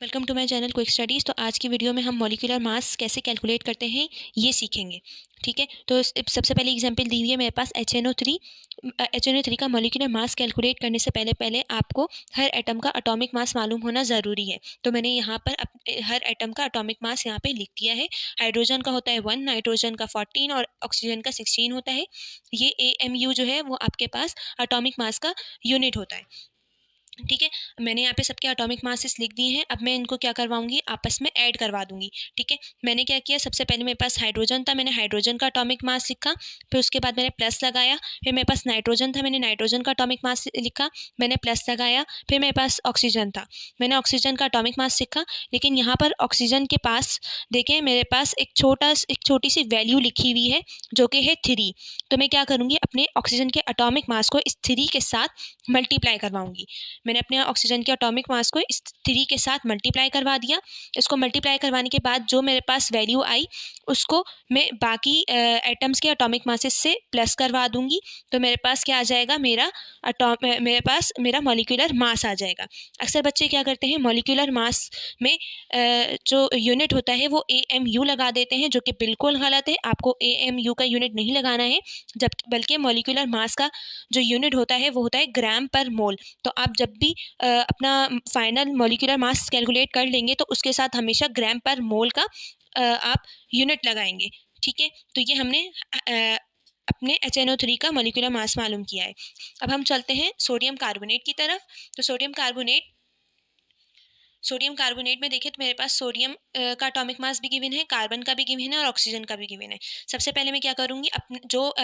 Welcome to my channel quick studies. तो आज की वीडियो में हम मॉलिक्यूलर मास कैसे कैलकुलेट करते हैं ये सीखेंगे। ठीक है, तो सबसे पहले एग्जांपल दी हुई है मेरे पास HNO3 का मॉलिक्यूलर मास कैलकुलेट करने से पहले पहले आपको हर एटम का एटॉमिक मास मालूम होना ज़रूरी है। तो मैंने यहाँ पर हर एटम का एटॉमिक मास यहाँ पे लिख दिया है। हाइड्रोजन का होता है 1, नाइट्रोजन का 14 और ऑक्सीजन का 16 होता है। ये AMU जो है वो आपके पास एटॉमिक मास का यूनिट होता है। ठीक है, मैंने यहाँ पे सबके एटॉमिक मासेस लिख दिए हैं। अब मैं इनको क्या करवाऊंगी, आपस में ऐड करवा दूंगी। ठीक है, मैंने क्या किया, सबसे पहले मेरे पास हाइड्रोजन था, मैंने हाइड्रोजन का एटॉमिक मास लिखा। फिर उसके बाद मैंने प्लस लगाया। फिर मेरे पास नाइट्रोजन था, मैंने नाइट्रोजन का एटॉमिक मास लिखा, मैंने प्लस लगाया। फिर मेरे पास ऑक्सीजन था, मैंने ऑक्सीजन का एटॉमिक मास लिखा। लेकिन यहाँ पर ऑक्सीजन के पास देखें, मेरे पास एक छोटी सी वैल्यू लिखी हुई है जो कि है 3। तो मैं क्या करूँगी, अपने ऑक्सीजन के एटॉमिक मास को इस 3 के साथ मल्टीप्लाई करवाऊंगी। मैंने अपने ऑक्सीजन के एटॉमिक मास को इस 3 के साथ मल्टीप्लाई करवा दिया। इसको मल्टीप्लाई करवाने के बाद जो मेरे पास वैल्यू आई उसको मैं बाकी एटम्स के एटॉमिक मासेस से प्लस करवा दूंगी। तो मेरे पास क्या आ जाएगा, मेरे पास मेरा मॉलिक्यूलर मास आ जाएगा। अक्सर बच्चे क्या करते हैं, मॉलिक्यूलर मास में जो यूनिट होता है वो AMU लगा देते हैं, जो कि बिल्कुल गलत है। आपको AMU का यूनिट नहीं लगाना है, जब बल्कि मॉलिक्यूलर मास का जो यूनिट होता है वो होता है ग्राम पर मोल। तो आप जब भी अपना फाइनल मॉलिक्यूलर मास कैलकुलेट कर लेंगे तो उसके साथ हमेशा ग्राम पर मोल का आप यूनिट लगाएंगे। ठीक है, तो ये हमने अपने HNO3 का मॉलिक्यूलर मास मालूम किया है। अब हम चलते हैं सोडियम कार्बोनेट की तरफ। तो सोडियम कार्बोनेट में देखें तो मेरे पास सोडियम का एटॉमिक मास भी गिवन है, कार्बन का भी गिवन है और ऑक्सीजन का भी गिवन है। सबसे पहले मैं क्या करूँगी, अपने जो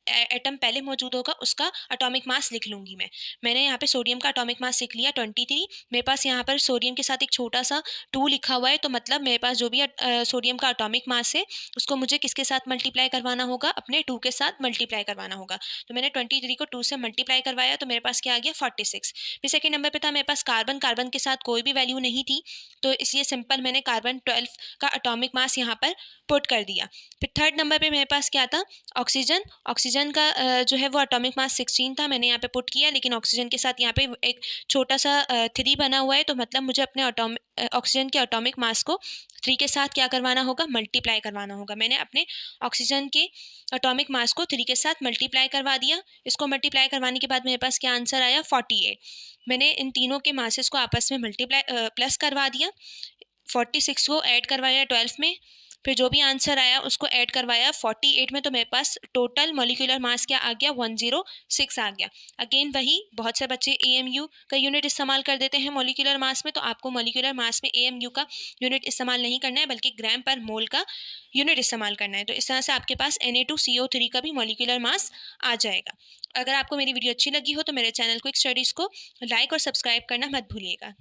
एटम पहले मौजूद होगा उसका एटॉमिक मास लिख लूँगी। मैंने यहाँ पे सोडियम का एटॉमिक मास लिख लिया 23। मेरे पास यहाँ पर सोडियम के साथ एक छोटा सा 2 लिखा हुआ है, तो मतलब मेरे पास जो भी सोडियम का एटॉमिक मास है उसको मुझे किसके साथ मल्टीप्लाई करवाना होगा, अपने 2 के साथ मल्टीप्लाई करवाना होगा। तो मैंने 23 को 2 से मल्टीप्लाई करवाया तो मेरे पास क्या आ गया, 46। फिर सेकेंड नंबर पे था मेरे पास कार्बन के साथ कोई भी वैल्यू नहीं थी, तो इसलिए सिंपल मैंने कार्बन 12 का एटॉमिक मास यहाँ पर पुट कर दिया। फिर थर्ड नंबर पे मेरे पास क्या था, ऑक्सीजन का जो है वो एटॉमिक मास 16 था, मैंने यहाँ पे पुट किया। लेकिन ऑक्सीजन के साथ यहाँ पे एक छोटा सा 3 बना हुआ है, तो मतलब मुझे अपने ऑक्सीजन के एटॉमिक मास को 3 के साथ क्या करवाना होगा, मल्टीप्लाई करवाना होगा। मैंने अपने ऑक्सीजन के एटॉमिक मास को 3 के साथ मल्टीप्लाई करवा दिया। इसको मल्टीप्लाई करवाने के बाद मेरे पास क्या आंसर आया, 48। मैंने इन तीनों के मासेस को आपस में प्लस करवा दिया, 46 को ऐड करवाया 12 में, फिर जो भी आंसर आया उसको ऐड करवाया 48 में, तो मेरे पास टोटल मॉलिक्यूलर मास क्या आ गया, 106 आ गया। अगेन वही, बहुत से बच्चे AMU का यूनिट इस्तेमाल कर देते हैं मॉलिक्यूलर मास में, तो आपको मॉलिक्यूलर मास में AMU का यूनिट इस्तेमाल नहीं करना है, बल्कि ग्राम पर मोल का यूनिट इस्तेमाल करना है। तो इस तरह से आपके पास Na2CO3 का भी मॉलिक्यूलर मास आ जाएगा। अगर आपको मेरी वीडियो अच्छी लगी हो तो मेरे चैनल क्विक स्टडीज़ को लाइक और सब्सक्राइब करना मत भूलिएगा।